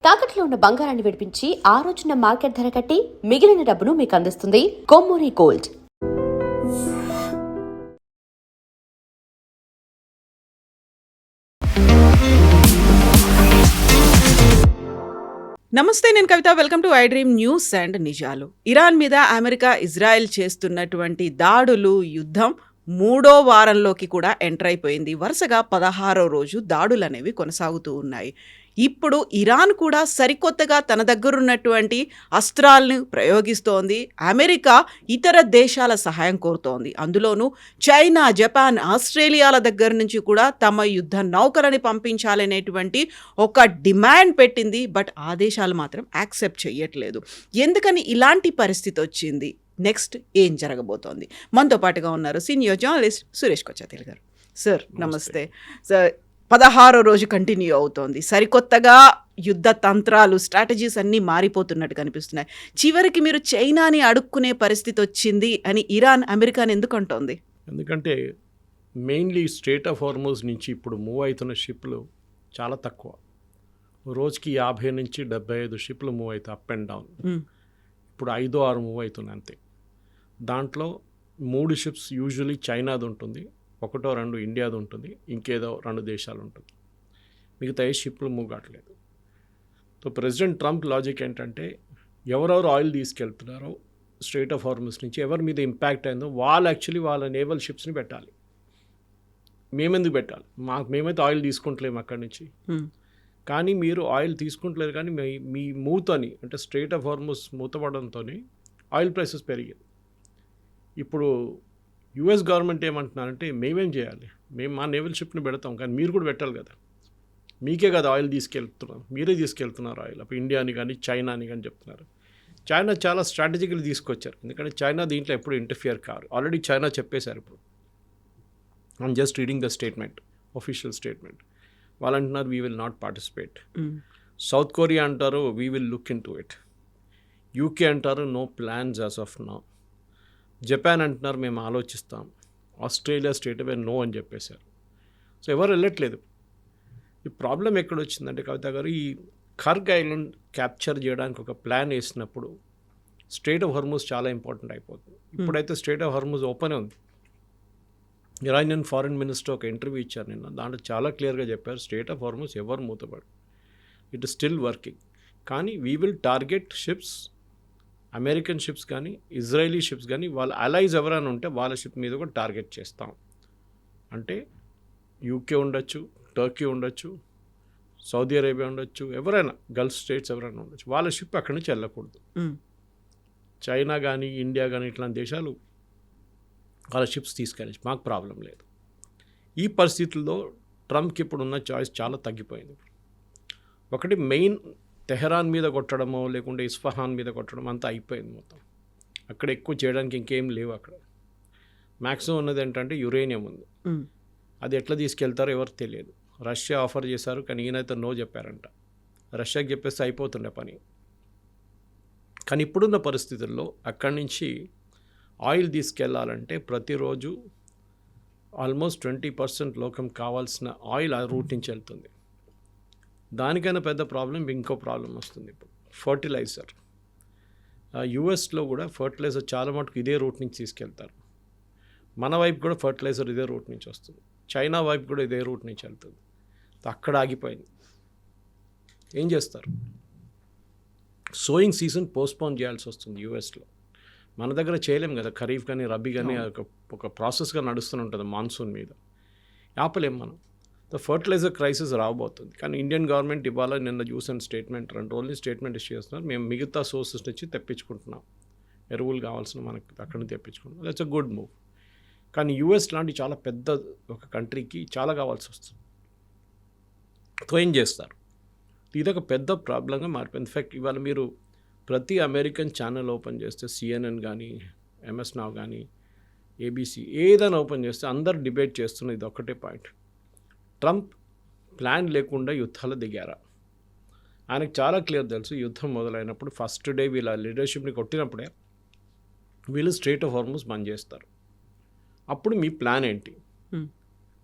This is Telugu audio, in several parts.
తాకట్లో ఉన్న బంగారాన్ని విడిపించి ఆ రోజున మార్కెట్ ధర కట్టి మిగిలిన డబ్బును మీకు అందిస్తుంది కొమ్మూరి గోల్డ్. నమస్తే, నేను Kavitha. Welcome to I dream news and నిజాలు. ఇరాన్ మీద అమెరికా, ఇజ్రాయెల్ చేస్తున్నటువంటి దాడులు, యుద్ధం 3వ వారంలోకి కూడా ఎంటర్ అయిపోయింది. వరుసగా 16వ రోజు దాడులు అనేవి కొనసాగుతూ ఉన్నాయి. ఇప్పుడు ఇరాన్ కూడా సరికొత్తగా తన దగ్గరున్నటువంటి అస్త్రాలను ప్రయోగిస్తోంది. అమెరికా ఇతర దేశాల సహాయం కోరుతోంది. అందులోనూ చైనా, జపాన్, ఆస్ట్రేలియాల దగ్గర నుంచి కూడా తమ యుద్ధ నౌకలని పంపించాలనేటువంటి ఒక డిమాండ్ పెట్టింది. బట్ ఆ దేశాలు మాత్రం యాక్సెప్ట్ చేయట్లేదు. ఎందుకని ఇలాంటి పరిస్థితి వచ్చింది? నెక్స్ట్ ఏం జరగబోతోంది? మనతో పాటుగా ఉన్నారు సీనియర్ జర్నలిస్ట్ సురేష్ కొచ్చాతిల్ గారు. సార్ నమస్తే. సార్, 16వ రోజు కంటిన్యూ అవుతోంది. సరికొత్తగా యుద్ధ తంత్రాలు, స్ట్రాటజీస్ అన్నీ మారిపోతున్నట్టు కనిపిస్తున్నాయి. చివరికి మీరు చైనాని అడుక్కునే పరిస్థితి వచ్చింది అని ఇరాన్ అమెరికాని ఎందుకు అంటోంది? ఎందుకంటే మెయిన్లీ స్ట్రేట్ ఆఫ్ హార్మోజ్ నుంచి ఇప్పుడు మూవ్ అవుతున్న షిప్లు చాలా తక్కువ. రోజుకి 50 నుంచి 75 షిప్లు మూవ్ అవుతాయి అప్ అండ్ డౌన్. ఇప్పుడు 5-6 మూవ్ అవుతున్నాయి అంతే. దాంట్లో 3 షిప్స్ యూజువలీ చైనాది ఉంటుంది, 1-2 ఇండియాది ఉంటుంది, ఇంకేదో 2 దేశాలు ఉంటుంది. మిగతా ఏ షిప్లు మూవ్ కావట్లేదు. సో ప్రెసిడెంట్ ట్రంప్ లాజిక్ ఏంటంటే ఎవరెవరు ఆయిల్ తీసుకెళ్తున్నారో స్ట్రేట్ ఆఫ్ హార్మోజ్ నుంచి, ఎవరి మీద ఇంపాక్ట్ అయిందో వాళ్ళు యాక్చువల్లీ వాళ్ళ నేవల్ షిప్స్ని పెట్టాలి. మేమెందుకు పెట్టాలి? మేమైతే ఆయిల్ తీసుకుంటలేము అక్కడి నుంచి. కానీ మీరు ఆయిల్ తీసుకుంటలేరు, కానీ మీ మూతని, అంటే స్ట్రేట్ ఆఫ్ హార్మోజ్ మూతపడంతో ఆయిల్ ప్రైసెస్ పెరిగాయి. ఇప్పుడు యుఎస్ గవర్నమెంట్ ఏమంటున్నారంటే మేమేం చేయాలి, మేము మా నేవల్ షిప్ని పెడతాం, కానీ మీరు కూడా పెట్టాలి కదా, మీకే కదా ఆయిల్ తీసుకెళ్తున్నాం, మీరే తీసుకెళ్తున్నారు ఆయిల్. అప్పుడు ఇండియాని కానీ చైనాని కానీ చెప్తున్నారు. చైనా చాలా స్ట్రాటజికల్ తీసుకొచ్చారు, ఎందుకంటే చైనా దీంట్లో ఎప్పుడు ఇంటర్ఫియర్ కారు. ఆల్రెడీ చైనా చెప్పేశారు. ఇప్పుడు I'm just reading the statement, official statement. వాళ్ళు అంటున్నారు we will not participate. South Korea అంటారు we will look into it. UK అంటారు no plans as of now. Japan అంటున్నారు మేము ఆలోచిస్తాం. ఆస్ట్రేలియా స్ట్రేట్ అవే నో అని చెప్పేశారు. సో ఎవరు వెళ్ళట్లేదు. ఈ ప్రాబ్లం ఎక్కడ వచ్చిందంటే కవిత గారు, ఈ ఖర్గ్ ఐలాండ్ క్యాప్చర్ చేయడానికి ఒక ప్లాన్ వేసినప్పుడు స్ట్రేట్ ఆఫ్ హార్మోజ్ చాలా ఇంపార్టెంట్ అయిపోతుంది. ఇప్పుడైతే స్ట్రేట్ ఆఫ్ హార్మోజ్ ఓపెనే ఉంది. ఇరానియన్ ఫారిన్ మినిస్టర్ ఒక ఇంటర్వ్యూ ఇచ్చారు నిన్న, దాంట్లో చాలా క్లియర్గా చెప్పారు స్ట్రేట్ ఆఫ్ హార్మోజ్ ఎవరు మూతపడు, ఇట్ ఇస్ స్టిల్ వర్కింగ్. కానీ we will target ships, American ships కానీ ఇజ్రాయలీ షిప్స్ కానీ వాళ్ళ అలైజ్ ఎవరైనా ఉంటే వాళ్ళ షిప్ మీద కూడా టార్గెట్ చేస్తాం. అంటే యూకే ఉండొచ్చు, టర్కీ ఉండొచ్చు, సౌదీ అరేబియా ఉండొచ్చు, ఎవరైనా గల్ఫ్ స్టేట్స్ ఎవరైనా ఉండొచ్చు, వాళ్ళ షిప్ అక్కడి నుంచి వెళ్ళకూడదు. చైనా కానీ ఇండియా కానీ ఇట్లాంటి దేశాలు వాళ్ళ షిప్స్ తీసుకెళ్ళచ్చు, మాకు ప్రాబ్లం లేదు. ఈ పరిస్థితుల్లో ట్రంప్కి ఇప్పుడు ఉన్న చాయిస్ చాలా తగ్గిపోయింది. ఒకటి మెయిన్ తెహరాన్ మీద కొట్టడమో లేకుంటే ఇస్ఫహాన్ మీద కొట్టడం అంతా అయిపోయింది మొత్తం. అక్కడ ఎక్కువ చేయడానికి ఇంకేం లేవు. అక్కడ మ్యాక్సిమం ఉన్నది ఏంటంటే యురేనియం ఉంది. అది ఎట్లా తీసుకెళ్తారో ఎవరు తెలియదు. రష్యా ఆఫర్ చేశారు, కానీ ఈయనైతే నో చెప్పారంట. రష్యాకి చెప్పేస్తే అయిపోతుండే పని. కానీ ఇప్పుడున్న పరిస్థితుల్లో అక్కడి నుంచి ఆయిల్ తీసుకెళ్లాలంటే ప్రతిరోజు ఆల్మోస్ట్ 20% లోకం కావాల్సిన ఆయిల్ ఆ రూట్ నుంచి వెళ్తుంది. దానికైనా పెద్ద ప్రాబ్లం ఇంకో ప్రాబ్లం వస్తుంది ఇప్పుడు, ఫర్టిలైజర్. యూఎస్లో కూడా ఫర్టిలైజర్ చాలా మటుకు ఇదే రూట్ నుంచి తీసుకెళ్తారు. మన వైపు కూడా ఫర్టిలైజర్ ఇదే రూట్ నుంచి వస్తుంది. చైనా వైపు కూడా ఇదే రూట్ నుంచి వెళ్తుంది. అక్కడ ఆగిపోయింది. ఏం చేస్తారు? సోయింగ్ సీజన్ పోస్ట్పోన్ చేయాల్సి వస్తుంది యూఎస్లో. మన దగ్గర చేయలేం కదా, ఖరీఫ్ కానీ రబీ కానీ ఒక ప్రాసెస్గా నడుస్తూనే ఉంటుంది మాన్సూన్ మీద. ఆపలేం మనం. ద ఫర్టిలైజర్ క్రైసిస్ రాబోతుంది. కానీ ఇండియన్ గవర్నమెంట్ ఇవాళ నిన్న చూసిన స్టేట్మెంట్, 2 రోజులు స్టేట్మెంట్ ఇష్యూ చేస్తున్నారు, మేము మిగతా సోర్సెస్ నుంచి తెప్పించుకుంటున్నాం, ఎరువులు కావాల్సిన మనకు అక్కడి నుంచి తెప్పించుకుంటున్నాం. That's a good move. కానీ యూఎస్ లాంటి చాలా పెద్ద ఒక కంట్రీకి చాలా కావాల్సి వస్తుంది. సో ఏం చేస్తారు? ఇదొక పెద్ద ప్రాబ్లంగా మారిపోయింది. ఇన్ఫ్యాక్ట్ ఇవాళ మీరు ప్రతి అమెరికన్ ఛానల్ ఓపెన్ చేస్తే, సిఎన్ఎన్ కానీ ఎంఎస్ నావ్ కానీ ఏబీసీ ఏదైనా ఓపెన్ చేస్తే అందరు డిబేట్ చేస్తున్న ఇది ఒక్కటే పాయింట్, ట్రంప్ ప్లాన్ లేకుండా యుద్ధాలు దిగారా? ఆయనకు చాలా క్లియర్ తెలుసు, యుద్ధం మొదలైనప్పుడు ఫస్ట్ డే వీళ్ళ లీడర్షిప్ని కొట్టినప్పుడే వీళ్ళు స్ట్రేట్ ఆఫ్ హార్మోజ్ బంద్ చేస్తారు. అప్పుడు మీ ప్లాన్ ఏంటి?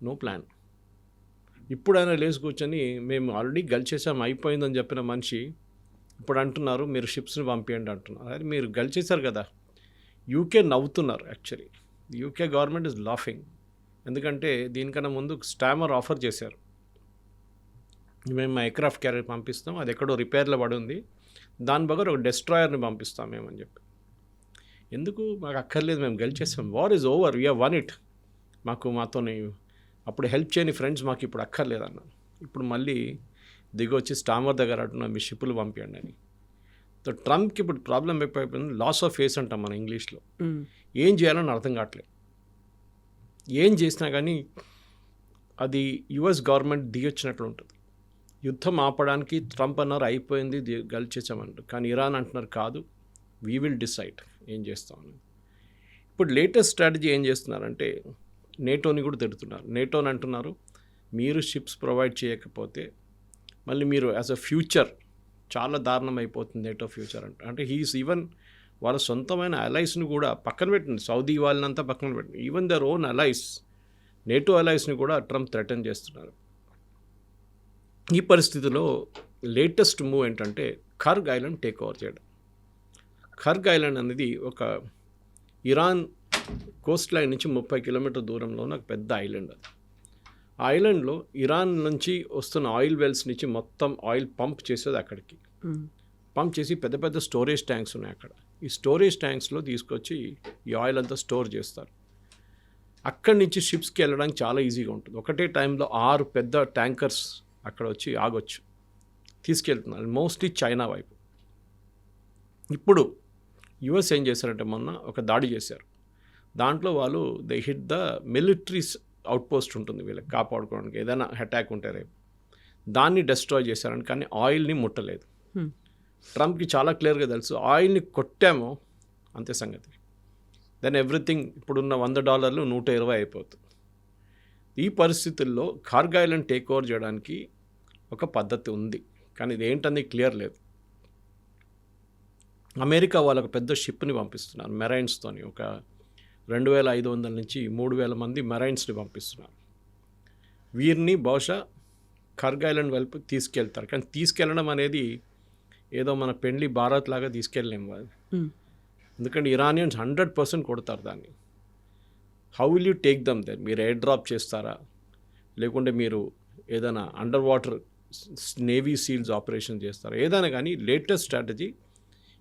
No plan. ఇప్పుడు ఆయన లేచి కూర్చొని మేము ఆల్రెడీ గెలిచేసాం అయిపోయిందని చెప్పిన మనిషి ఇప్పుడు అంటున్నారు మీరు షిప్స్ని పంపించండి అంటున్నారు. అది మీరు గెలిచేశారు కదా. యూకే నవ్వుతున్నారు actually. UK government is laughing. ఎందుకంటే దీనికన్నా ముందు స్టామర్ ఆఫర్ చేశారు, మేము మా ఎయిర్క్రాఫ్ట్ క్యారియర్ పంపిస్తాం, అది ఎక్కడో రిపేర్లో పడి ఉంది, దాని బగర్ ఒక డెస్ట్రాయర్ని పంపిస్తాం మేమని చెప్పి. ఎందుకు మాకు అక్కర్లేదు, మేము గెలిచేసాం, war is over, we won it, మాతోని అప్పుడు హెల్ప్ చేయని ఫ్రెండ్స్ మాకు ఇప్పుడు అక్కర్లేదు అన్నారు. ఇప్పుడు మళ్ళీ దిగొచ్చి స్టామర్ దగ్గర అంటున్నా మీ షిప్పులు పంపించండి అని. సో ట్రంప్కి ఇప్పుడు ప్రాబ్లం అయిపోయింది, లాస్ ఆఫ్ ఫేస్ అంటాం మన ఇంగ్లీష్లో. ఏం చేయాలని అర్థం కావట్లేదు. ఏం చేసినా కానీ అది యుఎస్ గవర్నమెంట్ దిగొచ్చినట్లు ఉంటుంది. యుద్ధం ఆపడానికి ట్రంప్ అన్నారు అయిపోయింది గెలిచేసామంటారు, కానీ ఇరాన్ అంటున్నారు కాదు, వీ విల్ డిసైడ్ ఏం చేస్తామని. ఇప్పుడు లేటెస్ట్ స్ట్రాటజీ ఏం చేస్తున్నారంటే నేటోని కూడా తిడుతున్నారు. నేటోని అంటున్నారు మీరు షిప్స్ ప్రొవైడ్ చేయకపోతే మళ్ళీ మీరు యాజ్ అ ఫ్యూచర్ చాలా దారుణం అయిపోతుంది నేటో ఫ్యూచర్ అంటే హీస్ ఈవెన్ వాళ్ళ సొంతమైన అలైస్ని కూడా పక్కన పెట్టింది, సౌదీ వాళ్ళనంతా పక్కన పెట్టింది, even their own allies NATO అలైస్ని కూడా ట్రంప్ థ్రెటన్ చేస్తున్నారు. ఈ పరిస్థితిలో లేటెస్ట్ మూవ్ ఏంటంటే ఖర్గ్ ఐలాండ్ టేక్ ఓవర్ చేయడం. ఖర్గ్ ఐలాండ్ అనేది ఒక ఇరాన్ కోస్ట్ లైన్ నుంచి 30 కిలోమీటర్ దూరంలో ఉన్న ఒక పెద్ద ఐలాండ్. అది ఆ ఐలాండ్లో ఇరాన్ నుంచి వస్తున్న ఆయిల్ వెల్స్ నుంచి మొత్తం ఆయిల్ పంప్ చేసేది అక్కడికి. పంప్ చేసి పెద్ద పెద్ద స్టోరేజ్ ట్యాంక్స్ ఉన్నాయి అక్కడ. ఈ స్టోరేజ్ ట్యాంక్స్లో తీసుకొచ్చి ఈ ఆయిల్ అంతా స్టోర్ చేస్తారు. అక్కడి నుంచి షిప్స్కి వెళ్ళడానికి చాలా ఈజీగా ఉంటుంది. ఒకటే టైంలో 6 పెద్ద ట్యాంకర్స్ అక్కడ వచ్చి ఆగొచ్చు, తీసుకెళ్తున్నారు మోస్ట్లీ చైనా వైపు. ఇప్పుడు యుఎస్ ఏం చేశారంటే మొన్న ఒక దాడి చేశారు. దాంట్లో వాళ్ళు they hit the military outpost ఉంటుంది వీళ్ళకి కాపాడుకోవడానికి, ఏదైనా అటాక్ ఉంటే రేపు దాన్ని డెస్ట్రాయ్ చేశారని. కానీ ఆయిల్ని ముట్టలేదు. ట్రంప్కి చాలా క్లియర్గా తెలుసు, ఆయిల్ని కొట్టామో అంతే సంగతి, దెన్ ఎవ్రీథింగ్ ఇప్పుడున్న $100 120 అయిపోతుంది. ఈ పరిస్థితుల్లో ఖర్గ్ ఐలాండ్ టేక్ ఓవర్ చేయడానికి ఒక పద్ధతి ఉంది, కానీ ఇది ఏంటని క్లియర్ లేదు. అమెరికా వాళ్ళకు పెద్ద షిప్ని పంపిస్తున్నారు మెరైన్స్తోని, ఒక 2500 నుంచి 3000 మంది మెరైన్స్ని పంపిస్తున్నారు. వీరిని బహుశా ఖర్గ్ ఐలాండ్ వైపు తీసుకెళ్తారు. కానీ తీసుకెళ్ళడం అనేది ఏదో మన పెండ్లి భారత్ లాగా తీసుకెళ్ళలేము అది, ఎందుకంటే ఇరానియన్స్ 100% కొడతారు దాన్ని. How will you take them then? మీరు ఎయిర్ డ్రాప్ చేస్తారా, లేకుంటే మీరు ఏదైనా underwater navy seals operation చేస్తారా, ఏదైనా కానీ లేటెస్ట్ స్ట్రాటజీ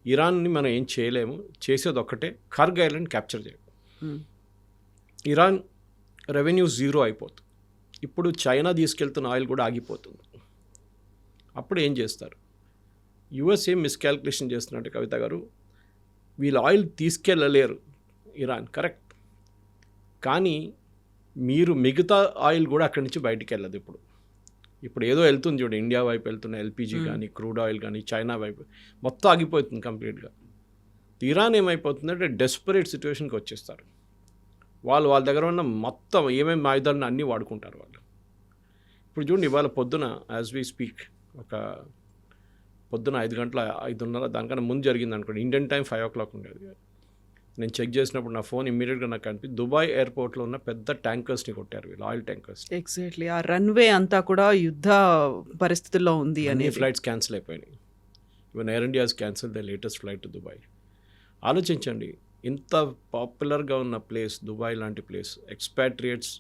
ఇరాన్ని మనం ఏం చేయలేము, చేసేది ఒక్కటే ఖర్గ్ ఐలాండ్ క్యాప్చర్ చేయడం. ఇరాన్ రెవెన్యూ జీరో అయిపోతుంది. ఇప్పుడు చైనా తీసుకెళ్తున్న ఆయిల్ కూడా ఆగిపోతుంది. అప్పుడు ఏం చేస్తారు? యుఎస్ ఏం మిస్కాల్కులేషన్ చేస్తున్నట్టు కవిత గారు, వీళ్ళు ఆయిల్ తీసుకెళ్ళలేరు ఇరాన్, కరెక్ట్, కానీ మీరు మిగతా ఆయిల్ కూడా అక్కడి నుంచి బయటికి వెళ్ళదు. ఇప్పుడు ఏదో వెళ్తుంది చూడండి, ఇండియా వైపు వెళ్తున్న ఎల్పిజి కానీ క్రూడ్ ఆయిల్ కానీ చైనా వైపు మొత్తం ఆగిపోతుంది కంప్లీట్గా. ఇరాన్ ఏమైపోతుందంటే డెస్పరేట్ సిచ్యువేషన్కి వచ్చేస్తారు. వాళ్ళ దగ్గర ఉన్న మొత్తం ఏమేమి ఆయుధాలను అన్నీ వాడుకుంటారు వాళ్ళు. ఇప్పుడు చూడండి, ఇవాళ పొద్దున యాజ్ వీ స్పీక్ ఒక పొద్దున 5 గంటల 5:30 దానికన్నా ముందు జరిగింది అనుకోండి, ఇండియన్ టైం 5 o'clock ఉండేది. నేను చెక్ చేసినప్పుడు నా ఫోన్ ఇమ్మీడియట్గా నాకు కనిపి దుబాయ్ ఎయిర్పోర్ట్లో ఉన్న పెద్ద ట్యాంకర్స్ని కొట్టారు వీళ్ళు, ఆయిల్ ట్యాంకర్స్. ఎగ్జాక్ట్లీ ఆ రన్వే అంతా కూడా యుద్ధ పరిస్థితుల్లో ఉంది అని ఫ్లైట్స్ క్యాన్సిల్ అయిపోయినాయి. Even air India's cancel the latest flight to Dubai. ఆలోచించండి, ఇంత పాపులర్గా ఉన్న ప్లేస్ దుబాయ్ లాంటి ప్లేస్, ఎక్స్పాట్రియేట్స్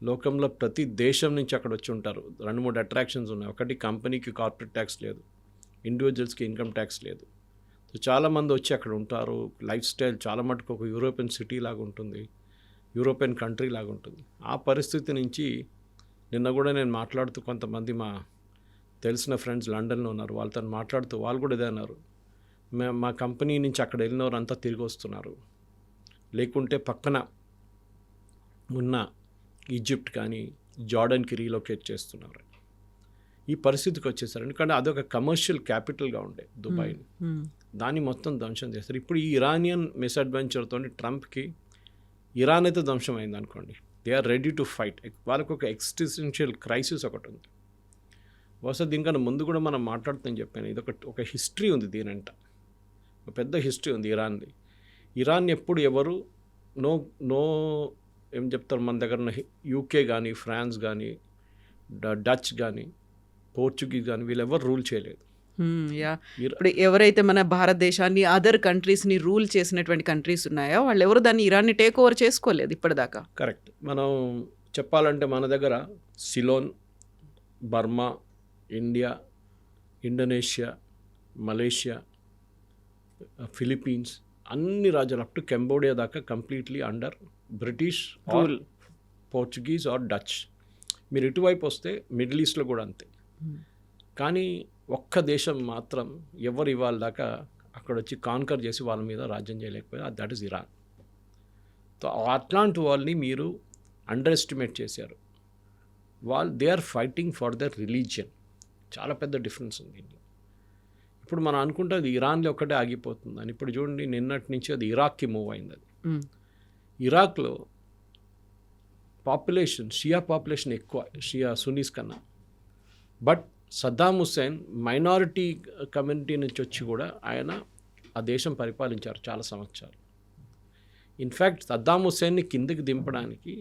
లోకంలో ప్రతి దేశం నుంచి అక్కడ వచ్చి ఉంటారు. 2-3 అట్రాక్షన్స్ ఉన్నాయి. ఒకటి, కంపెనీకి కార్పొరేట్ ట్యాక్స్ లేదు, ఇండివిజువల్స్కి ఇన్కమ్ ట్యాక్స్ లేదు. సో చాలామంది వచ్చి అక్కడ ఉంటారు. లైఫ్ స్టైల్ చాలా మటుకు ఒక యూరోపియన్ సిటీ లాగా ఉంటుంది, యూరోపియన్ కంట్రీ లాగా ఉంటుంది. ఆ పరిస్థితి నుంచి నిన్న కూడా నేను మాట్లాడుతూ, కొంతమంది మా తెలిసిన ఫ్రెండ్స్ లండన్లో ఉన్నారు, వాళ్ళతో మాట్లాడుతూ వాళ్ళు కూడా ఇదే అన్నారు, మా కంపెనీ నుంచి అక్కడ వెళ్ళినవారు అంతా తిరిగి వస్తున్నారు, లేకుంటే పక్కన ఉన్న ఈజిప్ట్ కానీ జార్డన్కి రీలొకేట్ చేస్తున్నారు. ఈ పరిస్థితికి వచ్చేసారు, ఎందుకంటే అదొక కమర్షియల్ క్యాపిటల్గా ఉండే దుబాయ్ని, దాన్ని మొత్తం ధ్వంసం చేస్తారు. ఇప్పుడు ఈ ఇరానియన్ మిస్అడ్వెంచర్తో ట్రంప్కి ఇరాన్ అయితే ధ్వంసం అయింది అనుకోండి, they are ready to fight. వాళ్ళకు ఒక ఎక్సిస్టెన్షియల్ క్రైసిస్ ఒకటి ఉంది. బహుశా దీనికన్నా ముందు కూడా మనం మాట్లాడుతామని చెప్పాను, ఇది ఒక హిస్టరీ ఉంది, దీనంట ఒక పెద్ద హిస్టరీ ఉంది ఇరాన్ది. ఇరాన్ ఎప్పుడు ఎవరు నో ఏం చెప్తారు, మన దగ్గర ఉన్న యూకే కానీ ఫ్రాన్స్ కానీ డచ్ కానీ పోర్చుగీస్ కానీ వీళ్ళెవరు రూల్ చేయలేదు. యా ఇప్పుడు ఎవరైతే మన భారతదేశాన్ని అదర్ కంట్రీస్ని రూల్ చేసినటువంటి కంట్రీస్ ఉన్నాయో వాళ్ళు ఎవరు దాన్ని ఇరాన్ని టేక్ ఓవర్ చేసుకోలేదు ఇప్పటిదాకా. కరెక్ట్. మనం చెప్పాలంటే మన దగ్గర Ceylon, Burma, India, Indonesia, Malaysia, Philippines అన్ని రాజ్యాలు అప్ టు కంబోడియా దాకా completely under British rule, Portuguese or Dutch. మీరు ఇటువైపు వస్తే మిడిల్ ఈస్ట్లో కూడా అంతే. కానీ ఒక్క దేశం మాత్రం ఎవరు ఇవాళ దాకా అక్కడ వచ్చి కాన్కర్ చేసి వాళ్ళ మీద రాజ్యం చేయలేకపోయారు, దట్ ఈస్ ఇరాన్. సో అట్లాంటి వాళ్ళని మీరు అండర్ ఎస్టిమేట్ చేశారు. They are fighting for their religion. చాలా పెద్ద డిఫరెన్స్ ఉంది దీంట్లో. ఇప్పుడు మనం అనుకుంటే అది ఇరాన్లో ఒక్కటే ఆగిపోతుంది అని. ఇప్పుడు చూడండి, నిన్నటి నుంచి అది ఇరాక్కి మూవ్ అయింది. అది ఇరాక్లో పాపులేషన్, షియా పాపులేషన్ ఎక్కువ షియా సున్నీస్ కన్నా. But Saddam Hussain minority community నుంచి వచ్చి కూడా ఆయన ఆ దేశం పరిపాలించారు చాలా సంవత్సరాలు. ఇన్ఫ్యాక్ట్ సద్దాం హుస్సేన్ని కిందకి దింపడానికి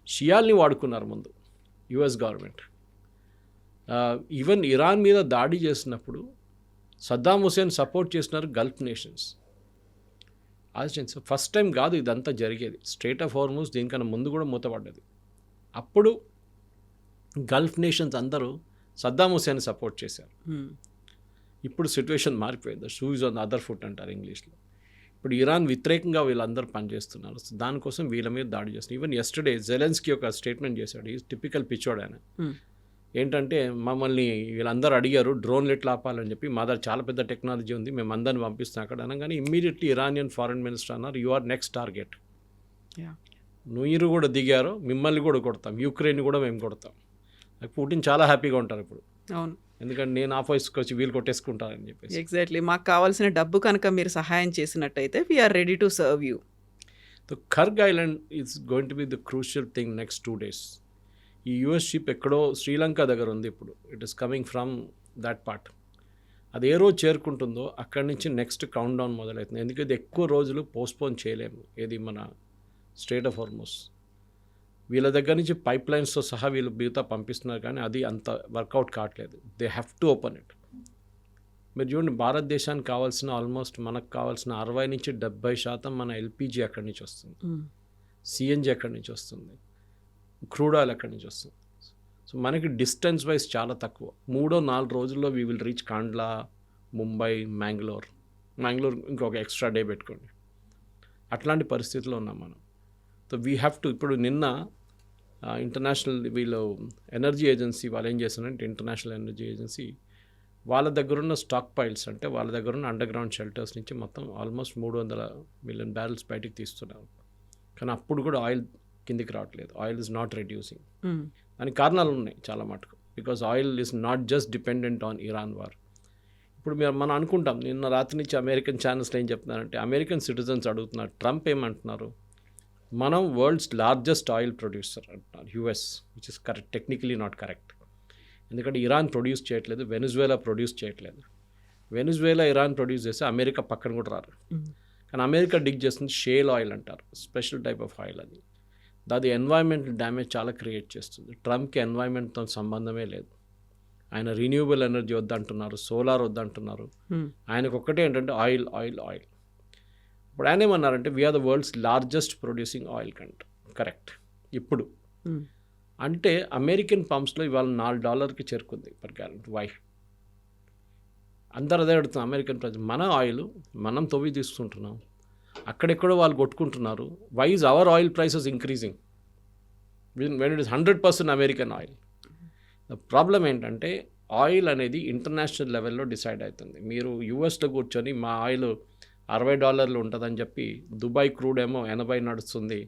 షియాల్ని వాడుకున్నారు ముందు యుఎస్ గవర్నమెంట్. ఈవెన్ ఇరాన్ మీద దాడి చేసినప్పుడు సద్దాం హుస్సేన్ సపోర్ట్ చేసినారు గల్ఫ్ నేషన్స్. ఆలోచించు, ఫస్ట్ టైం కాదు ఇదంతా జరిగేది. స్ట్రైట్ ఆఫ్ హార్మూజ్ దీనికన్నా ముందు కూడా మూతపడ్డది. అప్పుడు గల్ఫ్ నేషన్స్ అందరూ సద్దాం హుస్సేన్ సపోర్ట్ చేశారు. ఇప్పుడు సిచ్యువేషన్ మారిపోయింది. Shoes on the other foot అంటారు ఇంగ్లీష్లో. ఇప్పుడు ఇరాన్ వ్యతిరేకంగా వీళ్ళందరూ పనిచేస్తున్నారు. దానికోసం వీళ్ళ మీద దాడి చేస్తున్నారు. ఈవెన్ ఎస్టర్డే జెలెన్స్కీ ఒక స్టేట్మెంట్ చేశాడు. ఈ టిపికల్ పిచ్చోడు ఆయన. ఏంటంటే మమ్మల్ని వీళ్ళందరూ అడిగారు డ్రోన్లు ఎట్లా ఆపాలని చెప్పి, మా దగ్గర చాలా పెద్ద టెక్నాలజీ ఉంది, మేము అందరిని పంపిస్తాం అక్కడ అనగానే ఇమ్మీడియట్లీ ఇరానియన్ ఫారెన్ మినిస్టర్ అన్నారు, యు ఆర్ నెక్స్ట్ టార్గెట్. మీరు కూడా దిగారు, మిమ్మల్ని కూడా కొడతాం, యుక్రెయిన్ కూడా మేము కొడతాం. పుటిన్ చాలా హ్యాపీగా ఉంటారు ఇప్పుడు. అవును, ఎందుకంటే నేను ఆఫీస్కి వచ్చి వీళ్ళు కొట్టేసుకుంటారని చెప్పేసి. ఎగ్జాక్ట్లీ, మాకు కావాల్సిన డబ్బు కనుక మీరు సహాయం చేసినట్టయితే we are ready to serve you. The Kharg island is going to be the crucial thing next 2 days. ఈ యుఎస్ షిప్ ఎక్కడో శ్రీలంక దగ్గర ఉంది ఇప్పుడు. It is coming from that part. అది ఏ రోజు చేరుకుంటుందో అక్కడి నుంచి నెక్స్ట్ కౌంట్ డౌన్ మొదలవుతుంది. ఎందుకంటే ఎక్కువ రోజులు పోస్ట్పోన్ చేయలేము. ఏది మన స్ట్రైట్ ఆఫ్ హార్మూజ్. వీళ్ళ దగ్గర నుంచి పైప్ లైన్స్తో సహా వీళ్ళు మిగతా పంపిస్తున్నారు, కానీ అది అంత వర్కౌట్ కావట్లేదు. They have to open it. మీరు చూడండి, భారతదేశానికి కావాల్సిన ఆల్మోస్ట్ మనకు కావాల్సిన 60-70% మన ఎల్పిజి అక్కడి నుంచి వస్తుంది, సిఎన్జి అక్కడి నుంచి వస్తుంది, క్రూడ్ ఆయిల్ అక్కడి నుంచి వస్తుంది. సో మనకి డిస్టెన్స్ వైజ్ చాలా తక్కువ. 3-4 రోజుల్లో we will reach Kandla, Mumbai, Mangalore ఇంకొక ఎక్స్ట్రా డే పెట్టుకోండి. అట్లాంటి పరిస్థితిలో ఉన్నాం మనం. So we have to. ఇప్పుడు నిన్న ఇంటర్నేషనల్ వీళ్ళు ఎనర్జీ ఏజెన్సీ వాళ్ళు ఏం చేస్తున్నారంటే, ఇంటర్నేషనల్ ఎనర్జీ ఏజెన్సీ వాళ్ళ దగ్గరున్న స్టాక్ పైల్స్, అంటే వాళ్ళ దగ్గరున్న అండర్ గ్రౌండ్ షెల్టర్స్ నుంచి మొత్తం ఆల్మోస్ట్ 300 మిలియన్ బ్యారెల్స్ బయటికి తీస్తున్నారు. కానీ అప్పుడు కూడా ఆయిల్ కిందికి రావట్లేదు. Oil is not reducing. దానికి కారణాలు ఉన్నాయి చాలా మటుకు. Because oil is not just dependent on Iran war. ఇప్పుడు మనం అనుకుంటాం, నిన్న రాత్రి నుంచి అమెరికన్ ఛానల్స్లో ఏం చెప్తున్నారంటే, అమెరికన్ సిటిజన్స్ అడుగుతున్నారు, ట్రంప్ ఏమంటున్నారు, మనం వరల్డ్స్ లార్జెస్ట్ ఆయిల్ ప్రొడ్యూసర్ అంటున్నారు US, which is correct, technically not correct. ఎందుకంటే ఇరాన్ ప్రొడ్యూస్ చేయట్లేదు, వెనిజువేలా ప్రొడ్యూస్ చేయట్లేదు. వెనిజువేలా ఇరాన్ ప్రొడ్యూస్ చేస్తే అమెరికా పక్కన కూడా రారు. కానీ అమెరికా డిగ్ చేస్తుంది షేల్ ఆయిల్ అంటారు, స్పెషల్ టైప్ ఆఫ్ ఆయిల్. అది ఎన్వైరన్మెంటల్ డ్యామేజ్ చాలా క్రియేట్ చేస్తుంది. ట్రంప్కి ఎన్వైరన్మెంట్తో సంబంధమే లేదు. ఆయన రిన్యూవబుల్ ఎనర్జీ వద్దంటున్నారు, సోలార్ వద్దంటున్నారు. ఆయనకు ఒక్కటే ఏంటంటే ఆయిల్ ఆయిల్ ఆయిల్. ఇప్పుడు ఆయన ఏమన్నారంటే, we are the world's largest producing oil country. Correct. ఇప్పుడు అంటే అమెరికన్ పంప్స్లో ఇవాళ $4 చేరుకుంది పర్ గ్యాలన్. వై? అందరు అదే అడుగుతున్నారు అమెరికన్ ప్రజలు. మన ఆయిల్ మనం తవ్వి తీసుకుంటున్నాం, అక్కడెక్కడో వాళ్ళు కొట్టుకుంటున్నారు. Why is our oil prices increasing when it is 100% American oil? The problem ఏంటంటే, ఆయిల్ అనేది ఇంటర్నేషనల్ లెవెల్లో డిసైడ్ అవుతుంది. మీరు యూఎస్లో కూర్చొని మా ఆయిల్ $60 ఉంటుందని చెప్పి, దుబాయ్ క్రూడ్ ఏమో 80 నడుస్తుంది,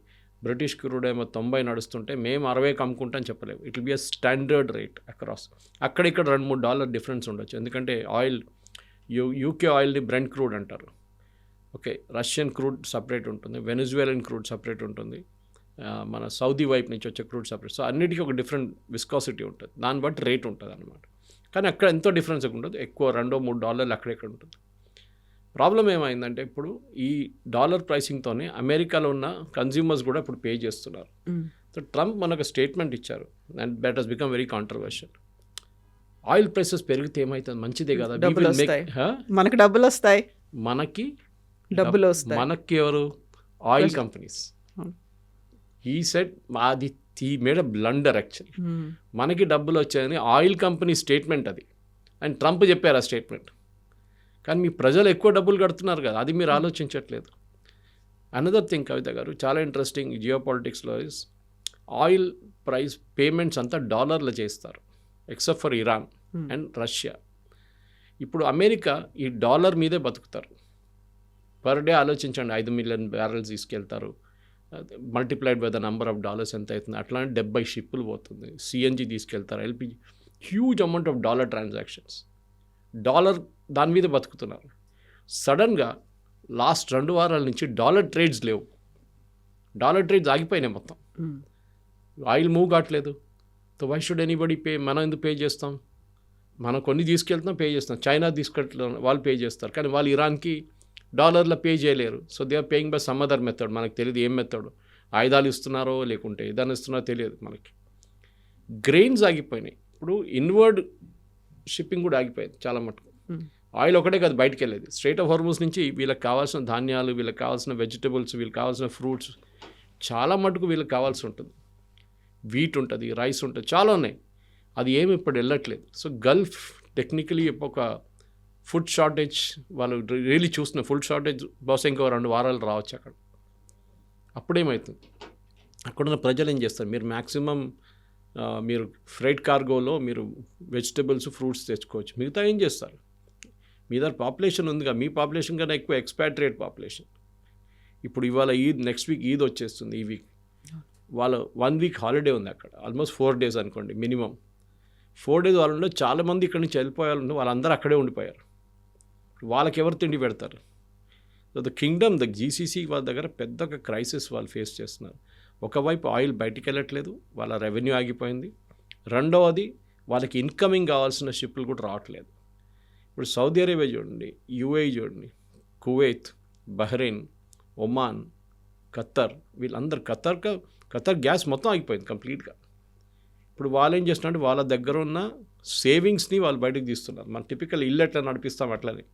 బ్రిటిష్ క్రూడ్ ఏమో 90 నడుస్తుంటే మేము 60కి అమ్ముకుంటాం చెప్పలేము. It will be a standard rate across. అక్కడిక్కడ $2-3 డిఫరెన్స్ ఉండొచ్చు. ఎందుకంటే ఆయిల్ యూకే ఆయిల్ని బ్రెంట్ క్రూడ్ అంటారు. ఓకే, రష్యన్ క్రూడ్ సపరేట్ ఉంటుంది, వెనిజువేలన్ క్రూడ్ సపరేట్ ఉంటుంది, మన సౌదీ వైపు నుంచి వచ్చే క్రూడ్ సపరేట్. సో అన్నిటికీ ఒక డిఫరెంట్ విస్కాసిటీ ఉంటుంది, దాన్ని బట్టి రేట్ ఉంటుంది అనమాట. కానీ అక్కడ ఎంతో డిఫరెన్స్ ఉండదు, ఎక్కువ $2-3 అక్కడెక్కడ ఉంటుంది. ప్రాబ్లం ఏమైందంటే, ఇప్పుడు ఈ డాలర్ ప్రైసింగ్తోనే అమెరికాలో ఉన్న కన్జ్యూమర్స్ కూడా ఇప్పుడు పే చేస్తున్నారు. సో ట్రంప్ మనకు స్టేట్మెంట్ ఇచ్చారు and that has become very controversial. Oil prices పెరిగితే ఏమవుతుంది, మంచిదే కదా, డబ్బులు వస్తాయి, మనకి డబ్బులు వస్తాయి, మనకి డబ్బులు వస్తాయి, మనకి ఎవరు, ఆయిల్ కంపెనీస్. ఈ సెట్ అది మేడ్ అ బ్లండర్ యాక్చువల్లీ. మనకి డబ్బులు వచ్చాయని ఆయిల్ కంపెనీ స్టేట్మెంట్ అది, అండ్ ట్రంప్ చెప్పారు ఆ స్టేట్మెంట్. కానీ మీ ప్రజలు ఎక్కువ డబ్బులు కడుతున్నారు కదా, అది మీరు ఆలోచించట్లేదు. అనదర్ థింగ్ కవిత గారు, చాలా ఇంట్రెస్టింగ్ జియో పాలిటిక్స్లో ఇస్ ఆయిల్ ప్రైస్ పేమెంట్స్ అంతా డాలర్లు చేస్తారు except for Iran and Russia. ఇప్పుడు అమెరికా ఈ డాలర్ మీదే బతుకుతారు. పర్ డే ఆలోచించండి, 5 మిలియన్ బ్యారెల్స్ తీసుకెళ్తారు, multiplied by the number of dollars ఎంత అవుతుంది, అట్లాంటి 70 షిప్పులు పోతుంది, సిఎన్జి తీసుకెళ్తారు, LPG, huge amount of dollar transactions. Dollar దాని మీద బతుకుతున్నారు. సడన్గా లాస్ట్ 2 వారాల నుంచి డాలర్ ట్రేడ్స్ లేవు, డాలర్ ట్రేడ్స్ ఆగిపోయినాయి మొత్తం. ఆయిల్ మూవ్ కావట్లేదు. So why should anybody pay? మనం ఎందుకు పే చేస్తాం? మనం కొన్ని తీసుకెళ్తున్నాం, పే చేస్తాం. చైనా తీసుకెళ్తున్నాం, వాళ్ళు పే చేస్తారు, కానీ వాళ్ళు ఇరాన్కి డాలర్లో పే చేయలేరు. So they are paying by some other method. మనకు తెలియదు ఏం మెథడ్, ఆయుధాలు ఇస్తున్నారో లేకుంటే ఏదైనా ఇస్తున్నారో తెలియదు మనకి. గ్రెయిన్స్ ఆగిపోయినాయి. ఇప్పుడు ఇన్వర్డ్ షిప్పింగ్ కూడా ఆగిపోయింది చాలా మటుకు. ఆయిల్ ఒకటే కాదు బయటికి వెళ్ళేది, స్ట్రైట్ ఆఫ్ హార్మూజ్ నుంచి వీళ్ళకి కావాల్సిన ధాన్యాలు, వీళ్ళకి కావాల్సిన వెజిటబుల్స్, వీళ్ళకి కావాల్సిన ఫ్రూట్స్ చాలా మటుకు వీళ్ళకి కావాల్సి ఉంటుంది. వీట్ ఉంటుంది, రైస్ ఉంటుంది, చాలా ఉన్నాయి. అది ఏమి ఇప్పుడు వెళ్ళట్లేదు. సో గల్ఫ్ టెక్నికలీ ఒక ఫుడ్ షార్టేజ్, వాళ్ళు రియలీ చూస్తున్న ఫుడ్ షార్టేజ్ బహుశా ఇంకో 2 వారాలు రావచ్చు అక్కడ. అప్పుడేమవుతుంది, అక్కడున్న ప్రజలు ఏం చేస్తారు, మీరు మ్యాక్సిమం మీరు ఫ్రైట్ కార్గోలో మీరు వెజిటబుల్స్, ఫ్రూట్స్ తెచ్చుకోవచ్చు. మిగతా ఏం చేస్తారు? మీ దగ్గర పాపులేషన్ ఉందిగా, మీ పాపులేషన్ కన్నా ఎక్కువ ఎక్స్పాట్రియేట్ పాపులేషన్. ఇప్పుడు ఇవాళ ఈద్, నెక్స్ట్ వీక్ ఈద్ వచ్చేస్తుంది. ఈ వీక్ వాళ్ళ 1 వీక్ హాలిడే ఉంది అక్కడ, ఆల్మోస్ట్ 4 days అనుకోండి మినిమం. 4 days వాళ్ళలో చాలామంది ఇక్కడి నుంచి వెళ్ళిపోయాలంటే వాళ్ళందరూ అక్కడే ఉండిపోయారు. వాళ్ళకి ఎవరు తిండి పెడతారు? So the Kingdom, the GCC వాళ్ళ దగ్గర పెద్ద ఒక క్రైసిస్ వాళ్ళు ఫేస్ చేస్తున్నారు. ఒకవైపు ఆయిల్ బయటికి వెళ్ళట్లేదు, వాళ్ళ రెవెన్యూ ఆగిపోయింది. రెండవది వాళ్ళకి ఇన్కమింగ్ కావాల్సిన షిప్లు కూడా రావట్లేదు. ఇప్పుడు సౌదీ అరేబియా చూడండి, యూఏఈ చూడండి, కువైత్, బహ్రెయిన్, ఒమాన్, ఖత్తర్, వీళ్ళందరూ ఖత్తర్ గ్యాస్ మొత్తం ఆగిపోయింది కంప్లీట్గా. ఇప్పుడు వాళ్ళు ఏం చేస్తున్నారంటే వాళ్ళ దగ్గర ఉన్న సేవింగ్స్ని వాళ్ళు బయటకు తీస్తున్నారు. మన టిపికల్ ఇల్లు ఎట్లా నడిపిస్తాం అట్లనే,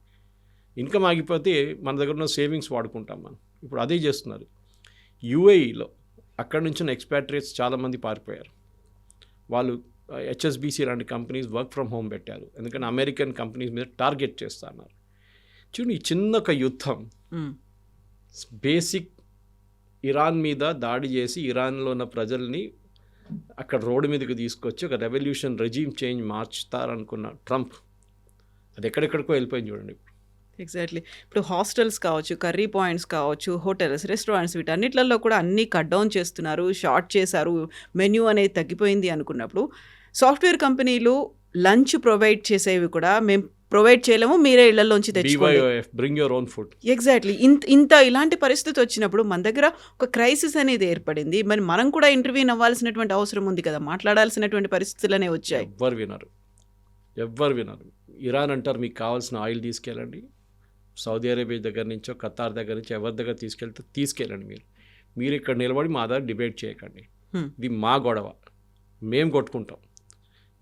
ఇన్కమ్ ఆగిపోతే మన దగ్గర ఉన్న సేవింగ్స్ వాడుకుంటాం మనం. ఇప్పుడు అదే చేస్తున్నారు. యూఏఈలో అక్కడి నుంచి ఎక్స్పాట్రియేట్స్ చాలామంది పారిపోయారు. వాళ్ళు హెచ్ఎస్బీసీ లాంటి కంపెనీస్ వర్క్ ఫ్రమ్ హోమ్ పెట్టారు, ఎందుకంటే అమెరికన్ కంపెనీస్ మీద టార్గెట్ చేస్తున్నారు. చూడండి, ఈ చిన్న ఒక యుద్ధం బేసిక్ ఇరాన్ మీద దాడి చేసి ఇరాన్లో ఉన్న ప్రజల్ని అక్కడ రోడ్డు మీదకి తీసుకొచ్చి ఒక రెవల్యూషన్, రెజీమ్ చేంజ్ మార్చుతారనుకున్న ట్రంప్ అది ఎక్కడెక్కడికో వెళ్ళిపోయింది చూడండి. ఎగ్జాక్ట్లీ. ఇప్పుడు హాస్టల్స్ కావచ్చు, కర్రీ పాయింట్స్ కావచ్చు, హోటల్స్, రెస్టారెంట్స్, వీటన్నిటిలో కూడా అన్నీ కట్ డౌన్ చేస్తున్నారు, షార్ట్ చేశారు, మెన్యూ అనేది తగ్గిపోయింది అనుకున్నప్పుడు సాఫ్ట్వేర్ కంపెనీలు లంచ్ ప్రొవైడ్ చేసేవి కూడా మేము ప్రొవైడ్ చేయలేము, మీరే ఇళ్లలోంచి తెచ్చుకోండి, bring your own food. Exactly. ఇలాంటి పరిస్థితి వచ్చినప్పుడు మన దగ్గర ఒక క్రైసిస్ అనేది ఏర్పడింది. మరి మనం కూడా ఇంటర్వ్యూన్ అవ్వాల్సినటువంటి అవసరం ఉంది కదా, మాట్లాడాల్సినటువంటి పరిస్థితులనే వచ్చాయి. ఎవ్వరు వినరు. ఇరాన్ అంటారు మీకు కావాల్సిన ఆయిల్ తీసుకెళ్ళండి, సౌదీ అరేబియా దగ్గర నుంచో ఖతార్ దగ్గర నుంచి ఎవరి దగ్గర తీసుకెళ్ళండి, మీరు ఇక్కడ నిలబడి మా దగ్గర డిబేట్ చేయకండి, ఇది మా గొడవ, మేము కొట్టుకుంటాం.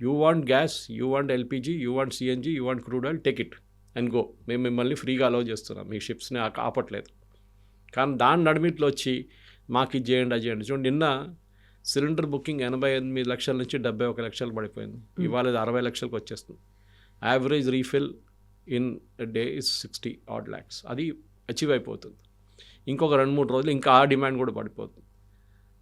You want gas, you want LPG, you want CNG, you want crude oil, take it and go. మేము మిమ్మల్ని ఫ్రీగా అలౌ చేస్తున్నాం, మీ షిప్స్ని ఆపట్లేదు. కానీ దాని నడిమిట్లో వచ్చి మాకు ఇది చేయండి, అది చేయండి. చూడండి, నిన్న సిలిండర్ బుకింగ్ 88 లక్షల నుంచి 71 లక్షలు పడిపోయింది. ఇవాళ 60 లక్షలకు వచ్చేస్తుంది. Average refill in day is 60 odd lakhs. అది అచీవ్ అయిపోతుంది. ఇంకొక 2-3 రోజులు ఇంకా ఆ డిమాండ్ కూడా పడిపోతుంది.